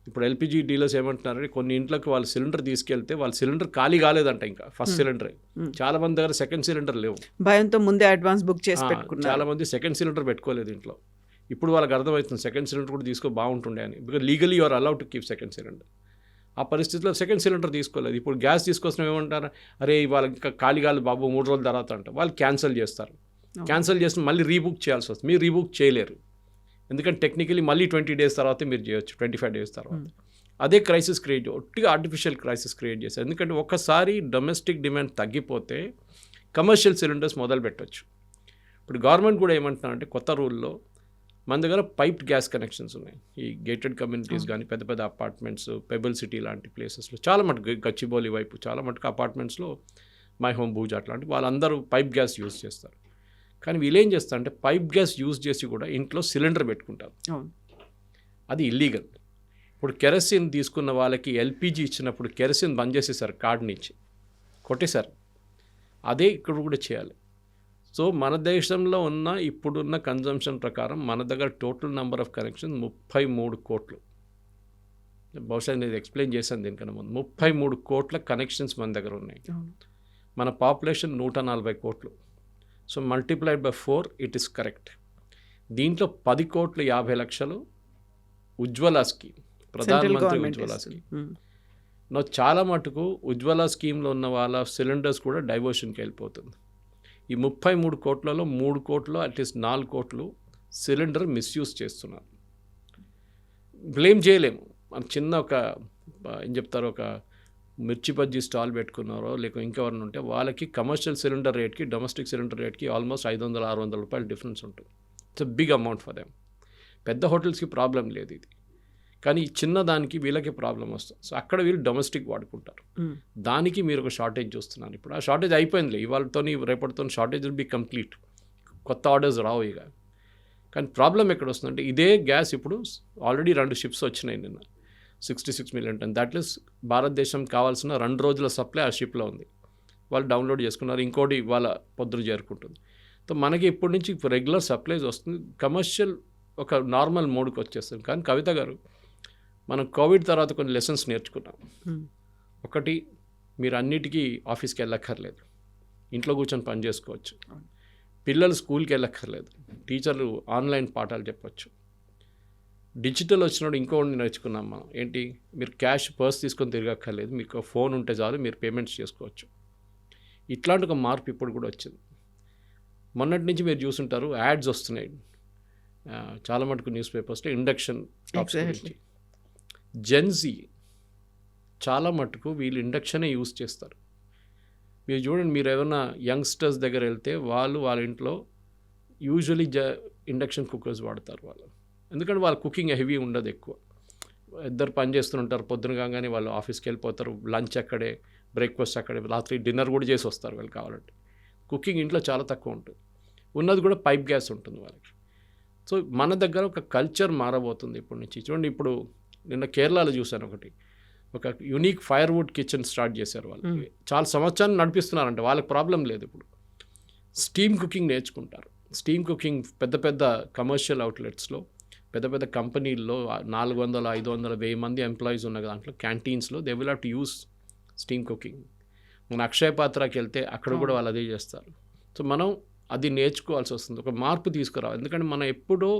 ఇప్పుడు ఎల్పిజి డీలర్స్ ఏమంటున్నారంటే కొన్ని ఇంట్లోకి వాళ్ళు సిలిండర్ తీసుకెళ్తే వాళ్ళ సిలిండర్ ఖాళీ కాలేదంట, ఇంకా ఫస్ట్ సిలిండరే. చాలా మంది దగ్గర సెకండ్ సిలిండర్ లేవు, భయంతో ముందే అడ్వాన్స్ బుక్ చేసి పెట్టుకున్నారు. చాలా మంది సెకండ్ సిలిండర్ పెట్టుకోలేదు ఇంట్లో. ఇప్పుడు వాళ్ళకి అర్థమవుతుంది సెకండ్ సిలిండర్ కూడా తీసుకో బాగుంటుండే అని, because legally you are allowed to keep second cylinder. ఆ పరిస్థితిలో సెకండ్ సిలిండర్ తీసుకోలేదు. ఇప్పుడు గ్యాస్ తీసుకొచ్చిన ఏమంటారు, అరే ఇవాళ ఇంకా ఖాళీ బాబు 3 రోజుల తర్వాత అంట, వాళ్ళు క్యాన్సిల్ చేస్తారు. క్యాన్సిల్ చేసి మళ్ళీ రీబుక్ చేయాల్సి వస్తుంది. మీరు రీబుక్ చేయలేరు, ఎందుకంటే టెక్నికలీ మళ్ళీ 20 days తర్వాత మీరు చేయొచ్చు, 25 days తర్వాత. అదే క్రైసిస్ క్రియేట్, ఒట్టిగా ఆర్టిఫిషియల్ క్రైసిస్ క్రియేట్ చేశారు. ఎందుకంటే ఒక్కసారి డొమెస్టిక్ డిమాండ్ తగ్గిపోతే కమర్షియల్ సిలిండర్స్ మొదలు పెట్టవచ్చు. ఇప్పుడు గవర్నమెంట్ కూడా ఏమంటున్నారంటే కొత్త రూల్లో మన దగ్గర పైప్డ్ గ్యాస్ కనెక్షన్స్ ఉన్నాయి. ఈ గేటెడ్ కమ్యూనిటీస్ కానీ పెద్ద పెద్ద అపార్ట్మెంట్స్, పెబుల్ సిటీ లాంటి ప్లేసెస్లో చాలా మటుకు, గచ్చిబౌలి వైపు చాలా మటుకు అపార్ట్మెంట్స్లో, మై హోమ్ భూజ్ అట్లాంటి వాళ్ళందరూ పైప్ గ్యాస్ యూజ్ చేస్తారు. కానీ వీళ్ళు ఏం చేస్తారంటే పైప్ గ్యాస్ యూజ్ చేసి కూడా ఇంట్లో సిలిండర్ పెట్టుకుంటారు. అది ఇల్లీగల్. ఇప్పుడు కెరసిన్ తీసుకున్న వాళ్ళకి ఎల్పిజి ఇచ్చినప్పుడు కెరసిన్ బంద్ చేసేసారు, కార్డుని ఇచ్చి కొట్టేశారు. అదే ఇక్కడ కూడా చేయాలి. సో మన దేశంలో ఉన్న ఇప్పుడున్న కన్జంప్షన్ ప్రకారం మన దగ్గర టోటల్ నెంబర్ ఆఫ్ కనెక్షన్ 33 కోట్లు. బహుశా నేను ఎక్స్ప్లెయిన్ చేశాను దీనికన్నా ముందు. 33 కోట్ల కనెక్షన్స్ మన దగ్గర ఉన్నాయి. మన పాపులేషన్ 140 కోట్లు. So multiplied by 4 it is correct. దీంట్లో 10 కోట్లు 50 లక్షలు ఉజ్వల స్కీమ్, ప్రధానమంత్రి ఉజ్వల స్కీమ్. చాలా మటుకు ఉజ్వల స్కీమ్లో ఉన్న వాళ్ళ సిలిండర్స్ కూడా డైవర్షన్కి వెళ్ళిపోతుంది. ఈ 33 కోట్లలో 3 కోట్లు అట్లీస్ట్ 4 కోట్లు సిలిండర్ మిస్యూజ్ చేస్తున్నారు. బ్లేమ్ చేయలేము. మన చిన్న ఒక ఏం చెప్తారు, ఒక మిర్చి బజ్జీ స్టాల్ పెట్టుకున్నారో లేక ఇంకెవరిని ఉంటే వాళ్ళకి కమర్షియల్ సిలిండర్ రేట్కి డొమెస్టిక్ సిలిండర్ రేట్కి ఆల్మోస్ట్ 500-600 రూపాయలు డిఫరెన్స్ ఉంటుంది. It's a big amount for them. పెద్ద హోటల్స్కి ప్రాబ్లం లేదు ఇది, కానీ చిన్న దానికి వీళ్ళకి ప్రాబ్లం వస్తుంది. సో అక్కడ వీళ్ళు డొమెస్టిక్ వాడుకుంటారు. దానికి మీరు ఒక షార్టేజ్ చూస్తున్నారు. ఇప్పుడు ఆ షార్టేజ్ అయిపోయిందిలే, ఇవాళతో రేపటితో షార్టేజ్ విల్ బీ కంప్లీట్. కొత్త ఆర్డర్స్ రావు ఇక. కానీ ప్రాబ్లం ఎక్కడ వస్తుందంటే ఇదే గ్యాస్ ఇప్పుడు ఆల్రెడీ 2 షిప్స్ వచ్చినాయి నిన్న, 66 మిలియన్ టన్. దట్ ఈస్ భారతదేశం కావాల్సిన 2 రోజుల సప్లై ఆ షిప్లో ఉంది. వాళ్ళు డౌన్లోడ్ చేసుకున్నారు, ఇంకోటి వాళ్ళ పొద్దున చేరుకుంటుంది. సో మనకి ఇప్పటి నుంచి రెగ్యులర్ సప్లైస్ వస్తుంది, కమర్షియల్ ఒక నార్మల్ మోడ్కి వచ్చేస్తుంది. కానీ కవిత గారు, మనం కోవిడ్ తర్వాత కొన్ని లెసన్స్ నేర్చుకున్నాం. ఒకటి, మీరు అన్నిటికీ ఆఫీస్కి వెళ్ళక్కర్లేదు, ఇంట్లో కూర్చొని పని చేసుకోవచ్చు. పిల్లలు స్కూల్కి వెళ్ళక్కర్లేదు, టీచర్లు ఆన్లైన్ పాఠాలు చెప్పచ్చు. డిజిటల్ వచ్చినప్పుడు ఇంకోటి నేర్చుకున్నాం మనం. ఏంటి, మీరు క్యాష్ పర్స్ తీసుకొని తిరగక్కర్లేదు, మీకు ఫోన్ ఉంటే చాలు, మీరు పేమెంట్స్ చేసుకోవచ్చు. ఇట్లాంటి ఒక మార్పు ఇప్పుడు కూడా వచ్చింది. మొన్నటి నుంచి మీరు చూసుంటారు, యాడ్స్ వస్తున్నాయి చాలా మటుకు న్యూస్ పేపర్స్లో ఇండక్షన్ టాప్స్ గురించి. జెన్జీ చాలా మటుకు వీళ్ళు ఇండక్షనే యూజ్ చేస్తారు. మీరు చూడండి, మీరు ఏమైనా యంగ్స్టర్స్ దగ్గర వెళ్తే వాళ్ళ ఇంట్లో యూజువలీ ఇండక్షన్ కుక్కర్స్ వాడతారు వాళ్ళు. ఎందుకంటే వాళ్ళ కుకింగ్ హెవీ ఉండదు ఎక్కువ. ఇద్దరు పని చేస్తుంటారు, పొద్దున కాగానే వాళ్ళు ఆఫీస్కి వెళ్ళిపోతారు, లంచ్ అక్కడే, బ్రేక్ఫాస్ట్ అక్కడే, రాత్రి డిన్నర్ కూడా చేసి వస్తారు వాళ్ళు కావాలంటే. కుకింగ్ ఇంట్లో చాలా తక్కువ ఉంటుంది, ఉన్నది కూడా పైప్ గ్యాస్ ఉంటుంది వాళ్ళకి. సో మన దగ్గర ఒక కల్చర్ మారబోతుంది ఇప్పటి నుంచి. చూడండి, ఇప్పుడు నిన్న కేరళలో చూశాను ఒక యూనిక్ ఫైర్వుడ్ కిచెన్ స్టార్ట్ చేశారు వాళ్ళు. చాలా సంవత్సరాలు నడిపిస్తున్నారంటే వాళ్ళకి ప్రాబ్లం లేదు. ఇప్పుడు స్టీమ్ కుకింగ్ నేర్చుకుంటారు. స్టీమ్ కుకింగ్ పెద్ద పెద్ద కమర్షియల్ అవుట్లెట్స్లో, పెద్ద పెద్ద కంపెనీల్లో 400, 500, 1000 మంది ఎంప్లాయీస్ ఉన్న దాంట్లో క్యాంటీన్స్లో they will have to use steam cooking. మన అక్షయ పాత్రకి వెళ్తే అక్కడ కూడా వాళ్ళు అదే చేస్తారు. సో మనం అది నేర్చుకోవాల్సి వస్తుంది, ఒక మార్పు తీసుకురావాలి. ఎందుకంటే మనం ఎప్పుడో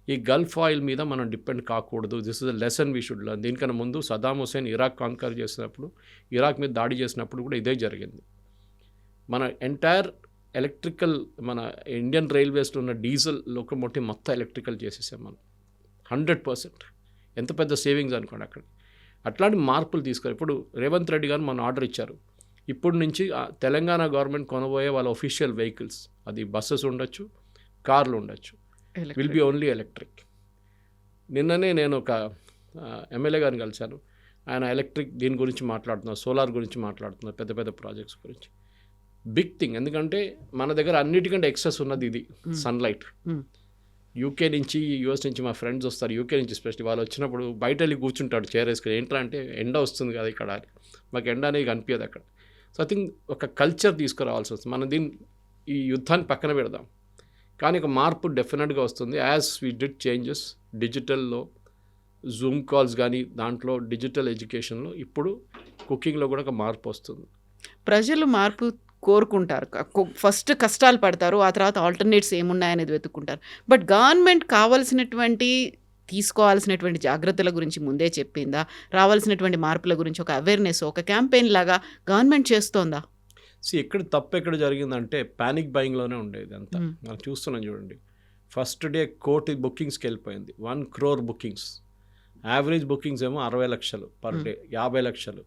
ఈ గల్ఫ్ ఆయిల్ మీద మనం డిపెండ్ కాకూడదు. This is a lesson we should learn. దీనికన్నా ముందు సదాం హుసేన్ ఇరాక్ కాన్కర్ చేసినప్పుడు, ఇరాక్ మీద దాడి చేసినప్పుడు కూడా ఇదే జరిగింది. మన ఎంటైర్ ఎలక్ట్రికల్, మన ఇండియన్ రైల్వేస్లో ఉన్న డీజిల్ లోకోమోటివ్ మొత్తం ఎలక్ట్రికల్ చేసేసాం మనం 100%. ఎంత పెద్ద సేవింగ్స్ అనుకోండి అక్కడ. అట్లాంటి మార్పులు తీసుకురా. ఇప్పుడు రేవంత్ రెడ్డి గారు మన ఆర్డర్ ఇచ్చారు, ఇప్పటి నుంచి తెలంగాణ గవర్నమెంట్ కొనబోయే వాళ్ళ ఒఫీషియల్ వెహికల్స్, అది బస్సెస్ ఉండొచ్చు, కార్లు ఉండొచ్చు, విల్ బి ఓన్లీ ఎలక్ట్రిక్. నిన్ననే నేను ఒక ఎమ్మెల్యే గారిని కలిశాను. ఆయన ఎలక్ట్రిక్ దీని గురించి మాట్లాడుతున్నారు, సోలార్ గురించి మాట్లాడుతున్నారు, పెద్ద పెద్ద ప్రాజెక్ట్స్ గురించి. Big thing. ఎందుకంటే మన దగ్గర అన్నిటికంటే ఎక్సెస్ ఉన్నది ఇది, సన్లైట్. యూకే నుంచి, యూఎస్ నుంచి మా ఫ్రెండ్స్ వస్తారు, యూకే నుంచి స్పెషల్లీ. వాళ్ళు వచ్చినప్పుడు బయట వెళ్ళి కూర్చుంటాడు చైర్ వేసుకుని. ఏంటంటే ఎండ వస్తుంది కదా ఇక్కడ, మాకు ఎండ అనేది కనిపించదు అక్కడ. సో ఐ థింక్ ఒక కల్చర్ తీసుకురావాల్సి వస్తుంది. మనం ఈ యుద్ధాన్ని పక్కన పెడదాం, కానీ ఒక మార్పు డెఫినెట్గా వస్తుంది. యాజ్ వీ డిడ్ చేంజెస్ డిజిటల్లో, జూమ్ కాల్స్ కానీ, దాంట్లో డిజిటల్ ఎడ్యుకేషన్లో, ఇప్పుడు కుకింగ్లో కూడా ఒక మార్పు వస్తుంది. ప్రజలు మార్పు కోరుకుంటారు, ఫస్ట్ కష్టాలు పడతారు, ఆ తర్వాత ఆల్టర్నేట్స్ ఏమున్నాయనేది వెతుక్కుంటారు. బట్ గవర్నమెంట్ కావాల్సినటువంటి, తీసుకోవాల్సినటువంటి జాగ్రత్తల గురించి ముందే చెప్పిందా? రావాల్సినటువంటి మార్పుల గురించి ఒక అవేర్నెస్, ఒక క్యాంపెయిన్ లాగా గవర్నమెంట్ చేస్తోందా? ఎక్కడ తప్పు ఎక్కడ జరిగిందంటే ప్యానిక్ బయింగ్లోనే ఉండేది అంతా. మనం చూస్తున్నాం చూడండి, ఫస్ట్ డే 1 కోటి బుకింగ్స్కి వెళ్ళిపోయింది, 1 crore బుకింగ్స్. యావరేజ్ బుకింగ్స్ ఏమో 60 లక్షలు పర్ డే, 50 లక్షలు.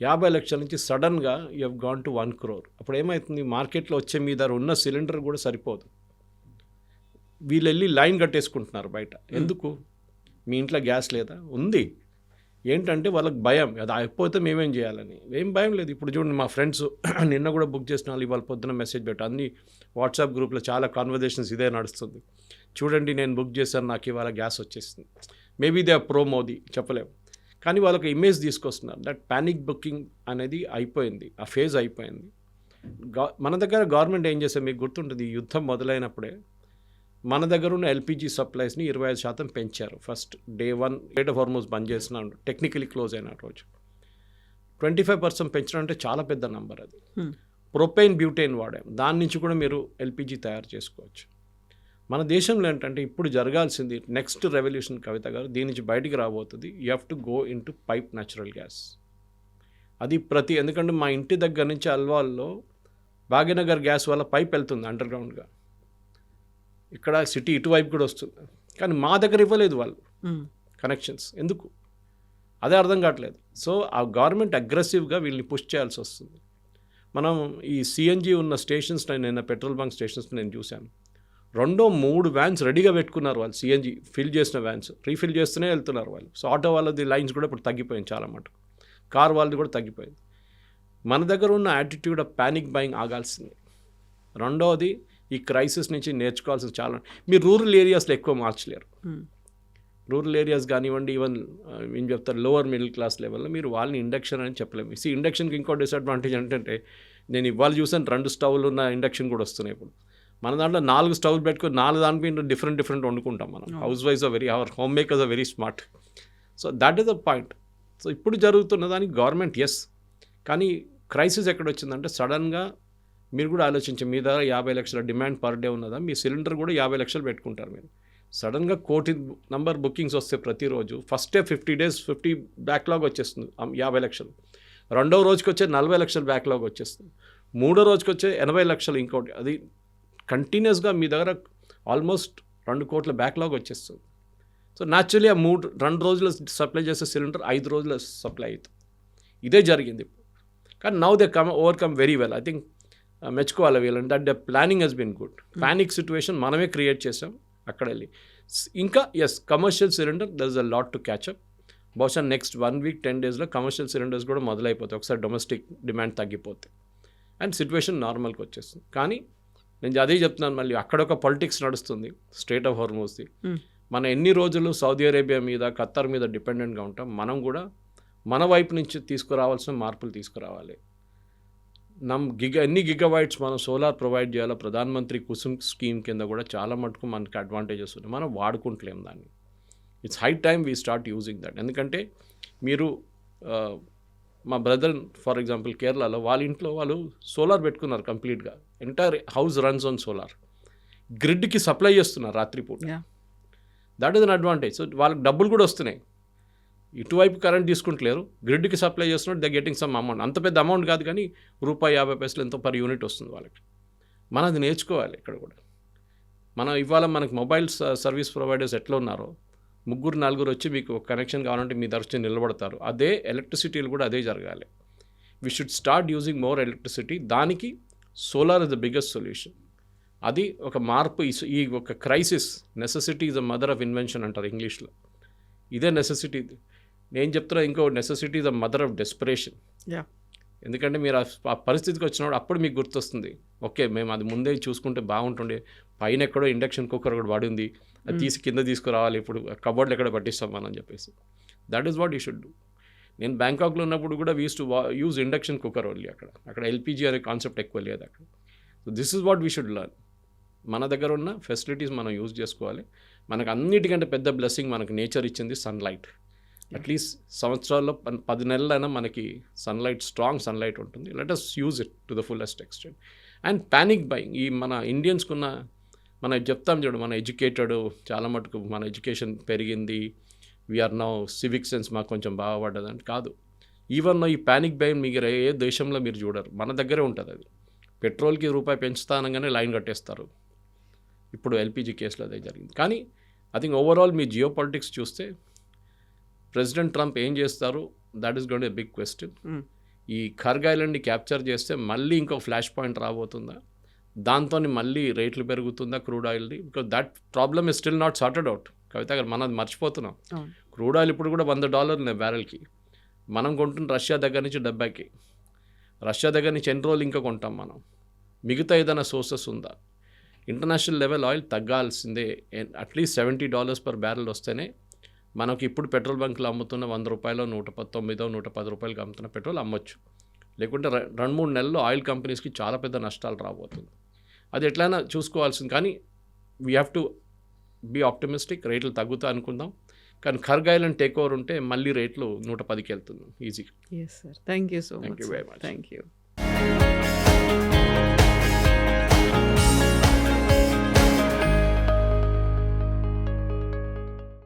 50 లక్షల నుంచి సడన్గా you have gone to 1 crore. అప్పుడు ఏమవుతుంది, మార్కెట్లో వచ్చే మీ దగ్గర ఉన్న సిలిండర్ కూడా సరిపోదు. వీళ్ళు వెళ్ళి లైన్ కట్టేసుకుంటున్నారు బయట. ఎందుకు? మీ ఇంట్లో గ్యాస్ లేదా? ఉంది. ఏంటంటే వాళ్ళకి భయం, అది అయిపోతే మేమేం చేయాలని. ఏం భయం లేదు. ఇప్పుడు చూడండి, మా ఫ్రెండ్స్ నిన్న కూడా బుక్ చేసిన వాళ్ళు ఇవాళ పొద్దున మెసేజ్ పెట్టారు. అన్ని వాట్సాప్ గ్రూప్లో చాలా కాన్వర్జేషన్స్ ఇదే నడుస్తుంది. చూడండి, నేను బుక్ చేశాను, నాకు ఇవాళ గ్యాస్ వచ్చేసింది. Maybe they are pro Modi, చెప్పలేము. కానీ వాళ్ళకి ఇమేజ్ తీసుకొస్తున్నారు. దట్ ప్యానిక్ బుకింగ్ అనేది అయిపోయింది, ఆ ఫేజ్ అయిపోయింది. మన దగ్గర గవర్నమెంట్ ఏం చేస్తే మీకు గుర్తుంటుంది, ఈ యుద్ధం మొదలైనప్పుడే మన దగ్గర ఉన్న ఎల్పిజి సప్లైస్ని 25% పెంచారు. First day 1 strait of Hormuz బంద్ చేసిన, టెక్నికలీ క్లోజ్ అయిన రోజు 25% పెంచడం అంటే చాలా పెద్ద నంబర్. అది ప్రొపైన్ బ్యూటైన్ వాడాం, దాని నుంచి కూడా మీరు ఎల్పిజి తయారు చేసుకోవచ్చు. మన దేశంలో ఏంటంటే ఇప్పుడు జరగాల్సింది నెక్స్ట్ రెవల్యూషన్, కవిత గారు, దీని నుంచి బయటికి రాబోతుంది. You have to go in to pipe natural gas. అది ఎందుకంటే మా ఇంటి దగ్గర నుంచి అల్వాల్లో భాగ్యనగర్ గ్యాస్ వల్ల పైప్ వెళ్తుంది అండర్ గ్రౌండ్గా, ఇక్కడ సిటీ ఇటువైపు కూడా వస్తుంది. కానీ మా దగ్గర ఇవ్వలేదు వాళ్ళు కనెక్షన్స్. ఎందుకు? అదే అర్థం కావట్లేదు. సో ఆ గవర్నమెంట్ అగ్రెసివ్గా వీళ్ళని పుష్ చేయాల్సి వస్తుంది. మనం ఈ సిఎన్జి ఉన్న స్టేషన్స్, నిన్న పెట్రోల్ బంక్ స్టేషన్స్ నేను చూశాను, 2-3 వ్యాన్స్ రెడీగా పెట్టుకున్నారు వాళ్ళు. సిఎన్జి ఫిల్ చేసిన వ్యాన్స్ రీఫిల్ చేస్తూనే వెళ్తున్నారు వాళ్ళు. సో ఆటో వాళ్ళది లైన్స్ కూడా ఇప్పుడు తగ్గిపోయింది చాలా మటుకు, కార్ వాళ్ళది కూడా తగ్గిపోయింది. మన దగ్గర ఉన్న యాటిట్యూడ్ ఆఫ్ ప్యానిక్ బయింగ్ ఆగాల్సింది. రెండవది, ఈ క్రైసిస్ నుంచి నేర్చుకోవాల్సింది చాలా. మీరు రూరల్ ఏరియాస్లో ఎక్కువ మార్చలేరు. రూరల్ ఏరియాస్ కానివ్వండి, ఈవెన్ ఏం చెప్తారు, లోవర్ మిడిల్ క్లాస్ లెవెల్లో మీరు వాళ్ళని ఇండక్షన్ అని చెప్పలేము. ఇండక్షన్కి ఇంకో డిసడ్వాంటేజ్ ఏంటంటే, నేను ఇవాళ చూసాను 2 స్టవ్లు ఉన్న ఇండక్షన్ కూడా వస్తున్నాయి ఇప్పుడు. మన దాంట్లో 4 స్టవ్లు పెట్టుకొని 4 దానిపైన డిఫరెంట్ వండుకుంటాం మనం. హౌస్ వైఫ్స్ our homemakers are very smart. So that is the point. So ఇప్పుడు జరుగుతున్న దానికి గవర్నమెంట్ ఎస్, కానీ క్రైసిస్ ఎక్కడ వచ్చిందంటే సడన్గా మీరు కూడా ఆలోచించి, మీ దగ్గర 50 లక్షల డిమాండ్ పర్ డే ఉన్నదా, మీ సిలిండర్ కూడా 50 లక్షలు పెట్టుకుంటారు మీరు. సడన్గా 1 కోటి నంబర్ బుకింగ్స్ వస్తే ప్రతిరోజు, ఫస్ట్ డే 50 days 50 బ్యాక్లాగ్ వచ్చేస్తుంది 50 లక్షలు. రెండవ రోజుకి వచ్చే 40 లక్షలు బ్యాక్లాగ్ వచ్చేస్తుంది. మూడో రోజుకి వచ్చే 80 లక్షలు ఇంకోటి. అది కంటిన్యూస్గా మీ దగ్గర ఆల్మోస్ట్ 2 కోట్ల బ్యాక్లాగ్ వచ్చేస్తుంది. సో న్యాచురలీ ఆ 2 రోజులు సప్లై చేసే సిలిండర్ 5 రోజులు సప్లై అవుతుంది. ఇదే జరిగింది. కానీ now they overcome very well. I think మెచ్చుకోవాలి వీళ్ళని, that the planning has been good. Panic situation మనమే క్రియేట్ చేసాం అక్కడ వెళ్ళి. ఇంకా yes, commercial cylinder there is a lot to catch up. బహుశా నెక్స్ట్ 1 week 10 daysలో కమర్షియల్ సిలిండర్స్ కూడా మొదలైపోతాయి ఒకసారి డొమెస్టిక్ డిమాండ్ తగ్గిపోతే, అండ్ సిచ్యువేషన్ నార్మల్కి వచ్చేస్తుంది. కానీ నేను అదే చెప్తున్నాను, మళ్ళీ అక్కడ ఒక పొలిటిక్స్ నడుస్తుంది స్ట్రైట్ ఆఫ్ హార్మోజ్ది. మనం ఎన్ని రోజులు సౌదీ అరేబియా మీద, ఖత్తర్ మీద డిపెండెంట్గా ఉంటాం, మనం కూడా మన వైపు నుంచి తీసుకురావాల్సిన మార్పులు తీసుకురావాలి. ఎన్ని గిగావైట్స్ మనం సోలార్ ప్రొవైడ్ చేయాలో ప్రధానమంత్రి కుసుమ్ స్కీమ్ కింద కూడా చాలా మటుకు మనకి అడ్వాంటేజెస్ ఉన్నాయి, మనం వాడుకుంటలేం దాన్ని. It's high time we start using that. ఎందుకంటే మీరు మా బ్రదర్ ఫర్ ఎగ్జాంపుల్ కేరళలో వాళ్ళ ఇంట్లో వాళ్ళు సోలార్ పెట్టుకున్నారు కంప్లీట్గా, entire house runs on solar, గ్రిడ్కి సప్లై చేస్తున్నారు రాత్రిపూట. That is an advantage. So వాళ్ళకి డబ్బులు కూడా వస్తున్నాయి, ఇటువైపు కరెంట్ తీసుకుంటలేరు, గ్రిడ్కి సప్లై చేస్తున్నారు, దే గెటింగ్ సమ్ అమౌంట్. అంత పెద్ద అమౌంట్ కాదు కానీ ₹50 ఎంతో పర్ యూనిట్ వస్తుంది వాళ్ళకి. మనం అది నేర్చుకోవాలి ఇక్కడ కూడా. ఇవాళ మనకి మొబైల్ సర్వీస్ ప్రొవైడర్స్ ఎట్లా ఉన్నారో, 3-4 వచ్చి మీకు కనెక్షన్ కావాలంటే మీ దగ్గర నిలబడతారు. అదే ఎలక్ట్రిసిటీలు కూడా అదే జరగాలి. We should start using more electricity. దానికి solar is the biggest solution. అది ఒక మార్పు. ఈ ఒక crisis, necessity is the mother of invention అంటారు ఇంగ్లీష్లో. ఇదే నెసెసిటీ. నేను చెప్తున్నా, ఇంకో necessity the mother of desperation. ఎందుకంటే మీరు ఆ పరిస్థితికి వచ్చినప్పుడు అప్పుడు మీకు గుర్తొస్తుంది, ఓకే మేము అది ముందే చూసుకుంటే బాగుంటుండే, పైన ఎక్కడో ఇండక్షన్ కుక్కర్ ఒకటి పడింది, అది తీసి కింద తీసుకురావాలి, ఇప్పుడు కబోర్డ్లు ఎక్కడ పట్టిస్తాం మనం అని చెప్పేసి. That is what you should do. నేను బ్యాంకాక్లో ఉన్నప్పుడు కూడా we use to use induction cooker only. అక్కడ ఎల్పిజి అనే కాన్సెప్ట్ ఎక్కువ లేదు అక్కడ. So this is what we should learn. మన దగ్గర ఉన్న ఫెసిలిటీస్ మనం యూజ్ చేసుకోవాలి. మనకు అన్నిటికంటే పెద్ద బ్లెస్సింగ్ మనకు నేచర్ ఇచ్చింది సన్లైట్. అట్లీస్ట్ సంవత్సరాల్లో 10 నెలలైనా మనకి సన్లైట్, స్ట్రాంగ్ సన్లైట్ ఉంటుంది. Let us use it to the fullest extent. And panic buying, ఈ మన ఇండియన్స్కున్న, మనం చెప్తాం చూడు, మన ఎడ్యుకేటెడ్ చాలా మటుకు మన ఎడ్యుకేషన్ పెరిగింది, వీఆర్ నౌ సివిక్ సెన్స్ మాకు కొంచెం బాగుపడ్డదని కాదు. ఈవెన్ ఈ ప్యానిక్ బయింగ్ మీరు ఏ దేశంలో మీరు చూడరు, మన దగ్గరే ఉంటుంది. అది పెట్రోల్కి ₹1 పెంచుతా అనగానే లైన్ కట్టేస్తారు. ఇప్పుడు ఎల్పిజి కేసులో అదే జరిగింది. కానీ ఐ థింక్ ఓవరాల్ మీ జియో పాలిటిక్స్ చూస్తే ప్రెసిడెంట్ ట్రంప్ ఏం చేస్తారు, that is going to be big question. ఈ ఖర్గ్ ఐలాండ్ని క్యాప్చర్ చేస్తే మళ్ళీ ఇంకో ఫ్లాష్ పాయింట్ రాబోతుందా, దాంతో మళ్ళీ రేట్లు పెరుగుతుందా క్రూడ్ ఆయిల్ది? Because that problem is still not sorted out. Kavitha గారు మనం మర్చిపోతున్నాం. క్రూడ్ ఆయిల్ ఇప్పుడు కూడా $100 బ్యారెల్కి. మనం కొంటున్న రష్యా దగ్గర నుంచి 70కి. రష్యా దగ్గర నుంచి ఎన్ని రోజులు ఇంకా కొంటాం మనం? మిగతా ఏదైనా సోర్సెస్ ఉందా? ఇంటర్నేషనల్ లెవెల్ ఆయిల్ తగ్గాల్సిందే. అట్లీస్ట్ $70 పర్ బ్యారెల్ వస్తేనే మనకి ఇప్పుడు పెట్రోల్ బంకులు అమ్ముతున్న ₹100, $110 అమ్ముతున్న పెట్రోల్ అమ్మొచ్చు. లేకుంటే 2-3 నెలల్లో ఆయిల్ కంపెనీస్కి చాలా పెద్ద నష్టాలు రాబోతుంది. అది ఎట్లయినా చూసుకోవాల్సింది. కానీ we have to be optimistic. రేట్లు తగ్గుతా అనుకుందాం. కానీ ఖర్గ్ ఐలాండ్ టేక్ ఓవర్ ఉంటే మళ్ళీ రేట్లు 110కి వెళ్తుంది ఈజీగా. Yes sir, thank you so Thank much. you very much. Thank you.